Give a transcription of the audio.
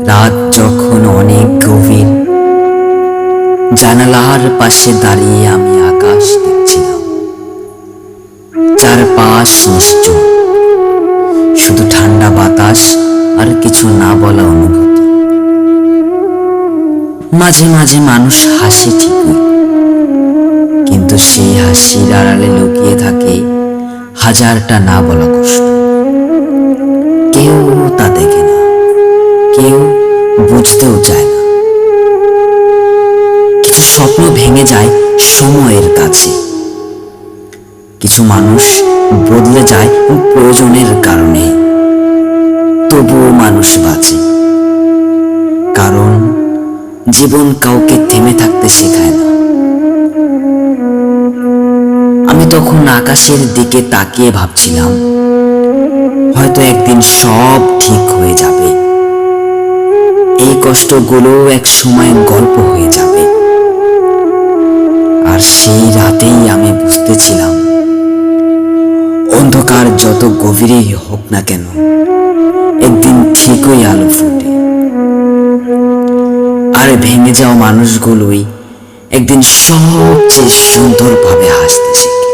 রাত যখন অনেক গভীর, জানালার পাশে দাঁড়িয়ে আমি আকাশ দেখছিলাম। চারপাশ নিশ্চুপ, শুধু ঠান্ডা বাতাস আর কিছু না বলা অনুভূতি। মাঝে মাঝে মানুষ হাসে ঠিকই, কিন্তু সেই হাসির আড়ালে লুকিয়ে থাকে হাজারটা না বলা কষ্ট। কেউ তা দেখে না, কেউ বুঝতেও চায় না। কিছু স্বপ্ন ভেঙে যায় সময়ের কাছে, কিছু মানুষ বদলে যায় প্রয়োজনের কারণে। তবুও মানুষ বাঁচে, কারণ জীবন কাউকে থেমে থাকতে শেখায় না। আমি তখন আকাশের দিকে তাকিয়ে ভাবছিলাম, হয়তো একদিন সব ঠিক হয়ে যাবে। এই কষ্টগুলো এক সময় গল্প হয়ে যাবে। আর সেই রাতেই আমি বুঝতেছিলাম, অন্ধকার যত গভীরেই হোক না কেন, একদিন ঠিকই আলো ফুটে। আর ভেঙে যাওয়া মানুষগুলোই একদিন সবচেয়ে সুন্দরভাবে হাসতে শেখে।